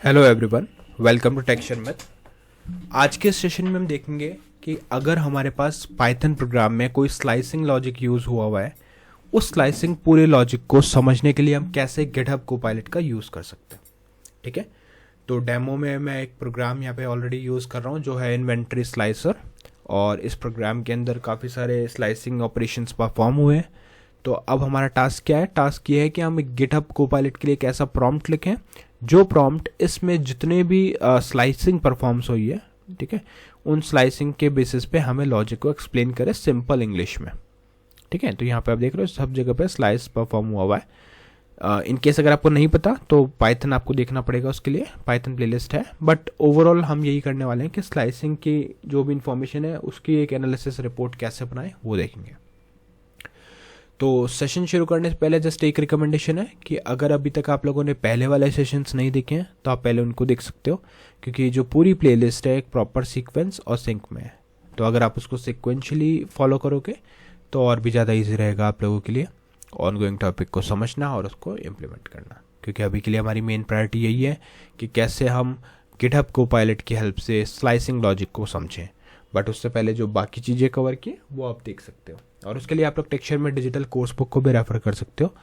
Hello everyone, welcome to Techshan math. आज के session में हम देखेंगे कि अगर हमारे पास पाइथन प्रोग्राम में कोई स्लाइसिंग लॉजिक यूज़ हुआ है, उस स्लाइसिंग पूरे लॉजिक को समझने के लिए हम कैसे गिटहब कोपायलट का यूज़ कर सकते हैं। ठीक है, तो डेमो में मैं एक प्रोग्राम यहाँ पे ऑलरेडी यूज़ कर रहा हूँ जो है इन्वेंट्री स्लाइसर, और इस प्रोग्राम के अंदर काफ़ी सारे स्लाइसिंग ऑपरेशंस परफॉर्म हुए हैं। तो अब हमारा टास्क क्या है? टास्क ये है कि हम एक गिटहब कोपायलट के लिए एक ऐसा प्रॉम्प्ट लिखें जो प्रॉम्प्ट इसमें जितने भी स्लाइसिंग परफॉर्म्स हुई है, ठीक है, उन स्लाइसिंग के बेसिस पे हमें लॉजिक को एक्सप्लेन करे सिंपल इंग्लिश में। ठीक है, तो यहाँ पे आप देख रहे हो सब जगह पे स्लाइस परफॉर्म हुआ है। इन केस अगर आपको नहीं पता तो पाइथन आपको देखना पड़ेगा, उसके लिए पाइथन प्लेलिस्ट है। बट ओवरऑल हम यही करने वाले हैं कि स्लाइसिंग की जो भी इंफॉर्मेशन है उसकी एक एनालिसिस रिपोर्ट कैसे बनाए वो देखेंगे। तो सेशन शुरू करने से पहले जस्ट एक रिकमेंडेशन है कि अगर अभी तक आप लोगों ने पहले वाले सेशंस नहीं देखे हैं तो आप पहले उनको देख सकते हो, क्योंकि जो पूरी प्लेलिस्ट है एक प्रॉपर सीक्वेंस और सिंक में है। तो अगर आप उसको सिक्वेंशली फॉलो करोगे तो और भी ज़्यादा ईजी रहेगा आप लोगों के लिए ऑनगोइंग टॉपिक को समझना और उसको इम्प्लीमेंट करना। क्योंकि अभी के लिए हमारी मेन प्रायोरिटी यही है कि कैसे हम गिटहब कोपायलट की हेल्प से स्लाइसिंग लॉजिक को समझें। बट उससे पहले जो बाकी चीज़ें कवर की वो आप देख सकते हो, और उसके लिए आप लोग टेक्सचर में डिजिटल कोर्स बुक को भी रेफर कर सकते हो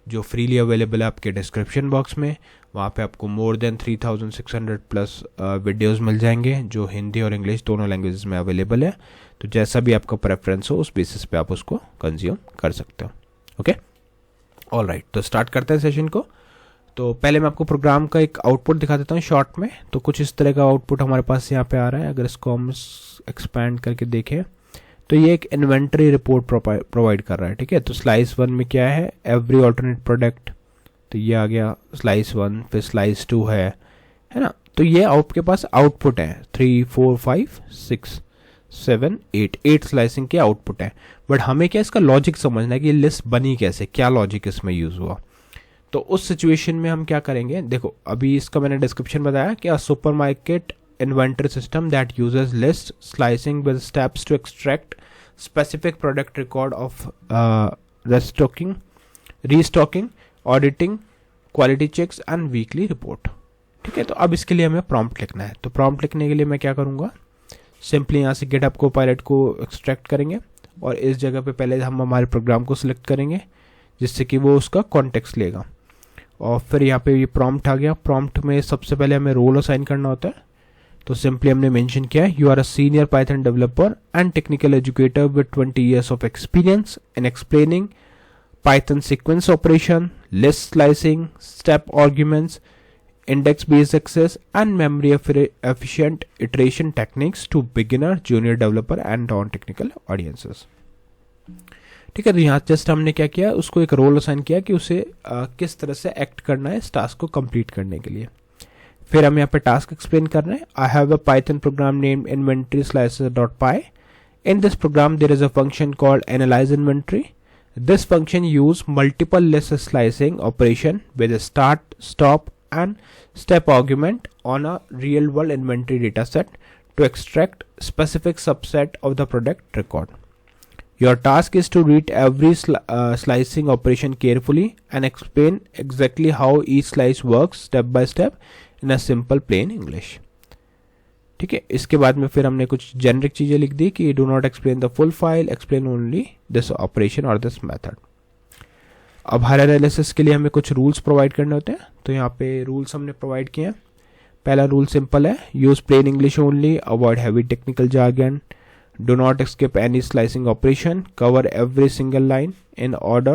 जो फ्रीली अवेलेबल है आपके डिस्क्रिप्शन बॉक्स में। वहाँ पे आपको मोर देन 3600 प्लस वीडियोस मिल जाएंगे जो हिंदी और इंग्लिश दोनों लैंग्वेजेस में अवेलेबल है। तो जैसा भी आपका प्रेफरेंस हो उस बेसिस पे आप उसको कंज्यूम कर सकते हो। ओके, ऑल राइट, तो स्टार्ट करते हैं सेशन को। तो पहले मैं आपको प्रोग्राम का एक आउटपुट दिखा देता हूँ शॉर्ट में। तो कुछ इस तरह का आउटपुट हमारे पास यहाँ पे आ रहा है। अगर इसको हम एक्सपैंड करके देखें तो ये एक इन्वेंट्री रिपोर्ट प्रोवाइड कर रहा है। ठीक है, तो स्लाइस 1 में क्या है? एवरी ऑल्टरनेट प्रोडक्ट, तो ये आ गया स्लाइस 1। फिर स्लाइस 2 है ना। तो ये आपके पास आउटपुट है 3 4 5 6 7 8 स्लाइसिंग के आउटपुट है। बट हमें क्या इसका लॉजिक समझना है कि ये लिस्ट बनी कैसे, क्या लॉजिक इसमें यूज हुआ। तो उस सिचुएशन में हम क्या करेंगे, देखो अभी इसका मैंने डिस्क्रिप्शन बताया कि supermarket inventory system that uses list slicing with steps to extract specific product record of restocking, auditing, quality checks and weekly report। ठीक है, तो अब इसके लिए हमें प्रॉम्प्ट लिखना है। तो प्रॉम्प्ट लिखने के लिए मैं क्या करूँगा, सिंपली यहाँ से गिटहब कोपायलट को एक्सट्रैक्ट करेंगे और इस जगह पे पहले हम हमारे प्रोग्राम को सिलेक्ट करेंगे जिससे कि वो उसका कॉन्टेक्स्ट लेगा। और फिर यहाँ पे ये प्रॉम्प्ट आ गया। प्रॉम्प्ट में सबसे पहले हमें रोल असाइन करना होता है। तो सिंपली हमने मेंशन किया है, you are a senior Python developer and technical educator with 20 years of experience in explaining Python sequence operation, list slicing, step arguments, index based access and memory efficient iteration techniques to beginner, junior developer and non technical audiences. ठीक है, तो यहाँ just हमने क्या किया, उसको एक role assign किया कि उसे किस तरह से एक्ट करना है इस टास्क को कंप्लीट करने के लिए। फिर हम यहाँ पे टास्क एक्सप्लेन कर रहे हैं। I have a Python program named inventory slicer dot py. In this program there is a function called analyse inventory. This function use multiple list slicing operation with start, stop and step argument on a real world inventory data set to extract specific subset of the product record. Your task is to read every slicing operation carefully and explain exactly how each slice works step by step in a simple plain English। ठीक है, इसके बाद में फिर हमने कुछ generic चीज़ें लिख दी कि do not explain the full file, explain only this operation or this method। अब हर एनालिसिस के लिए हमें कुछ रूल्स प्रोवाइड करने होते हैं। तो यहाँ पे रूल्स हमने प्रोवाइड किए हैं। पहला रूल सिंपल है, use plain English only, avoid heavy technical jargon, do not skip any slicing operation, cover every single line in order,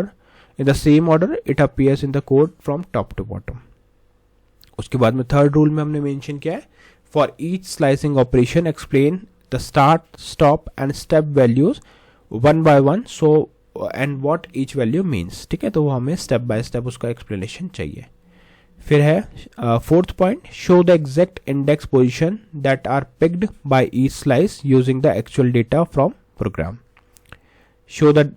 in the same order it appears in the code from top to bottom। उसके बाद में third rule में हमने mention किया है, for each slicing operation explain the start, stop and step values one by one, so and what each value means। ठीक है, तो वो हमें स्टेप बाय स्टेप उसका एक्सप्लेनेशन चाहिए। फिर है fourth point, show the exact index position that are picked by each slice using the actual data from program. Show the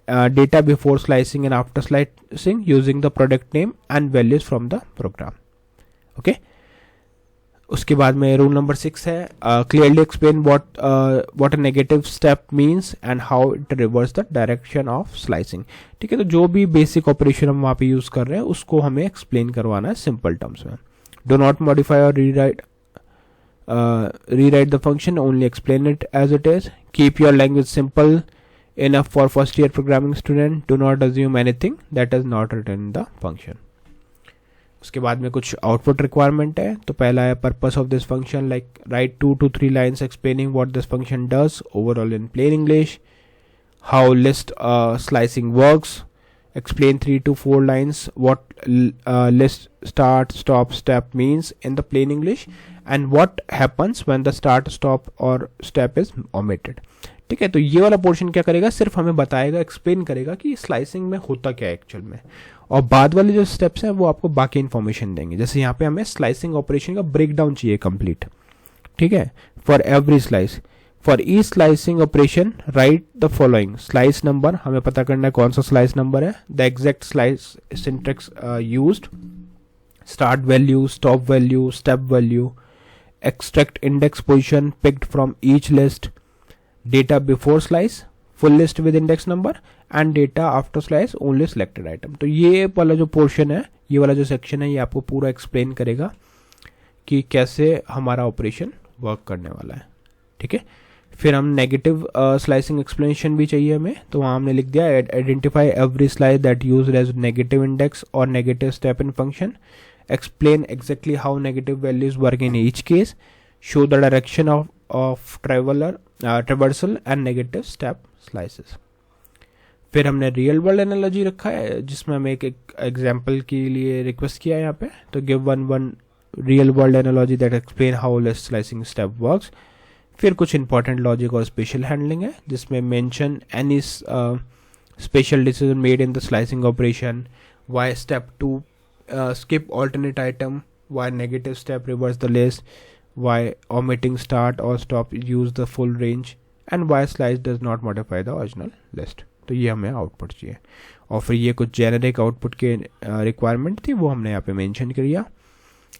data before slicing and after slicing using the product name and values from the program. Okay, उसके बाद में rule number 6 है, clearly explain what a negative step means and how it reverse the direction of slicing. ठीक है, तो जो भी basic operation हम वहाँ पे यूज़ कर रहे हैं उसको हमें एक्सप्लेन करवाना है सिंपल टर्म्स में। Do not modify or rewrite the function, only explain it as it is. Keep your language simple enough for first year programming student. Do not assume anything that is not written in the function. उसके बाद में कुछ output requirement है. तो पहला है purpose of this function, like write 2 to 3 lines explaining what this function does overall in plain English. How list slicing works, explain 3 to 4 lines what list start stop step means in the plain English and what happens when the start stop or step is omitted. ठीक है, तो ये वाला portion क्या करेगा, सिर्फ हमें बताएगा, एक्सप्लेन करेगा कि स्लाइसिंग में होता क्या है एक्चुअल में, और बाद वाले जो स्टेप्स हैं वो आपको बाकी इन्फॉर्मेशन देंगे. जैसे यहाँ पे हमें स्लाइसिंग ऑपरेशन का ब्रेक डाउन चाहिए कंप्लीट. ठीक है, for every slice, for each slicing operation right the following. Slice number हमें पता करना है कौन सा स्लाइस नंबर है. The exact slice syntax used, start value, stop value, step value, extract index position picked from each list, data before slice, full list with index number and data after slice only selected item. तो ये वाला जो portion है, ये वाला जो section है, ये आपको पूरा एक्सप्लेन करेगा कि कैसे हमारा ऑपरेशन वर्क करने वाला है. ठीक है, फिर हम नेगेटिव स्लाइसिंग एक्सप्लेनेशन भी चाहिए हमें. तो वहाँ हमने लिख दिया identify every slice that used as negative index और negative step in function, explain exactly how negative values work in each case, show the direction of traversal and negative step slices. फिर हमने रियल वर्ल्ड एनालॉजी रखा है जिसमें हमें एक example के लिए रिक्वेस्ट किया है यहाँ पे. तो give one real world analogy that explain how list slicing step works. फिर कुछ इंपॉर्टेंट लॉजिक और स्पेशल हैंडलिंग है जिसमें mention any special decision made in the slicing operation, why step 2 skip alternate item, why negative step reverse the list, why omitting start or stop use the full range, and why slice does not modify the original list. तो ये हमें output चाहिए. और फिर ये कुछ generic output के requirement थी, वो हमने यहाँ पे मेंशन किया.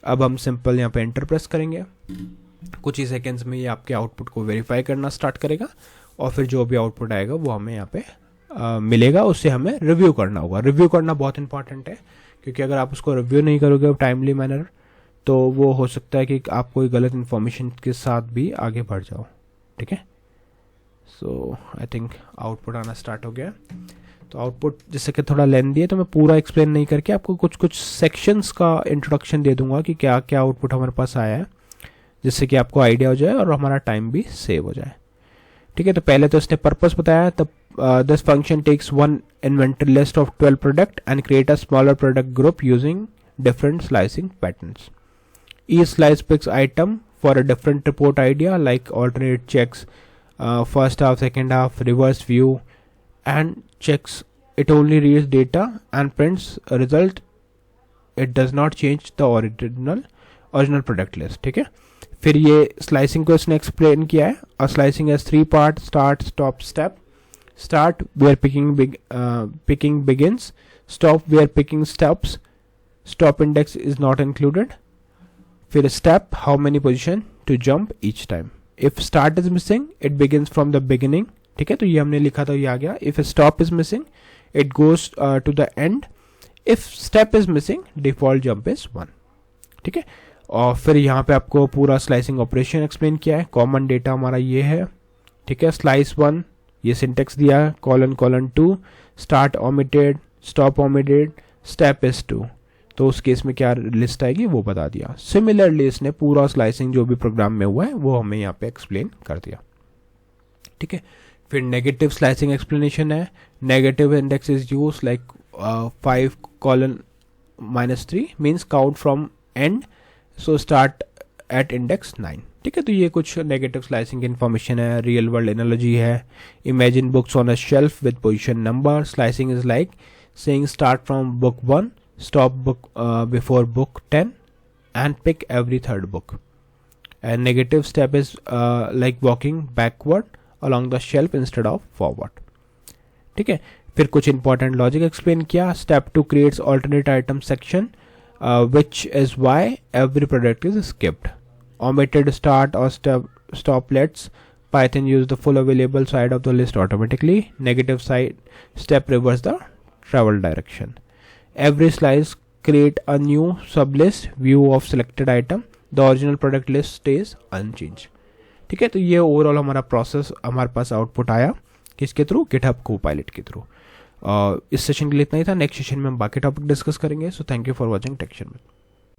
अब हम सिंपल यहाँ पे एंटर प्रेस करेंगे. कुछ ही सेकेंड्स में ये आपके आउटपुट को वेरीफाई करना स्टार्ट करेगा और फिर जो भी आउटपुट आएगा वो हमें यहाँ पे मिलेगा. उससे हमें रिव्यू करना होगा. रिव्यू करना बहुत इंपॉर्टेंट है क्योंकि अगर आप उसको रिव्यू नहीं करोगे टाइमली मैनर तो वो हो सकता है कि आप कोई गलत इन्फॉर्मेशन के साथ भी आगे बढ़ जाओ. ठीक है, सो आई थिंक आउटपुट आना स्टार्ट हो गया. तो आउटपुट जैसे कि थोड़ा लेंथी है तो मैं पूरा एक्सप्लेन नहीं करके आपको कुछ कुछ सेक्शंस का इंट्रोडक्शन दे दूंगा कि क्या क्या आउटपुट हमारे पास आया है, जिससे कि आपको आइडिया हो जाए और हमारा टाइम भी सेव हो जाए. ठीक है, तो पहले तो इसने पर्पस बताया. तब this function takes one inventory list of 12 product and create a smaller product group using different slicing patterns. Each slice picks item for a different report idea like alternate checks, first half, second half, reverse view, and checks it only reads data and prints a result. It does not change the original product list. ठीक है, फिर ये slicing को इसने explain किया है. और slicing has 3 part, start, stop, step. Start where picking begins, stop where picking stops, stop index is not included. फिर step, how many position to jump each time. If start is missing it begins from the beginning. ठीक है, तो ये हमने लिखा था, ये आ गया. If stop is missing it goes to the end. If step is missing default jump is 1. ठीक है, और फिर यहाँ पे आपको पूरा स्लाइसिंग ऑपरेशन एक्सप्लेन किया है. कॉमन डेटा हमारा ये है. ठीक है, स्लाइस 1 ये सिंटेक्स दिया है, : 2, start omitted, stop omitted, step is 2. तो उस केस में क्या लिस्ट आएगी वो बता दिया. सिमिलरली इसने पूरा स्लाइसिंग जो भी प्रोग्राम में हुआ है वो हमें यहाँ पे एक्सप्लेन कर दिया. ठीक है, फिर नेगेटिव स्लाइसिंग एक्सप्लेनेशन है. Negative index is use like 5:-3 means count from end, so start at index 9. ठीक है, तो ये कुछ नेगेटिव स्लाइसिंग इन्फॉर्मेशन है. रियल वर्ल्ड एनालॉजी है. Imagine books on a shelf with position number. Slicing is like saying start from book 1, stop book before book 10 and pick every third book. And negative step is like walking backward along the shelf instead of forward. ठीक है, फिर कुछ important logic explain किया. Step 2 creates alternate item section which is why every product is skipped. Omitted start or stop lets Python use the full available side of the list automatically. Negative side step reverse the travel direction. Every slice create a new sublist view of selected item, the original product list stays unchanged। ठीक है, तो ये overall हमारा process, हमारे पास output आया किसके through, GitHub Copilot के through. इस सेशन के लिए इतना ही था। नेक्स्ट सेशन में हम बाकी टॉपिक डिस्कस करेंगे। So thank you for watching Techshan में।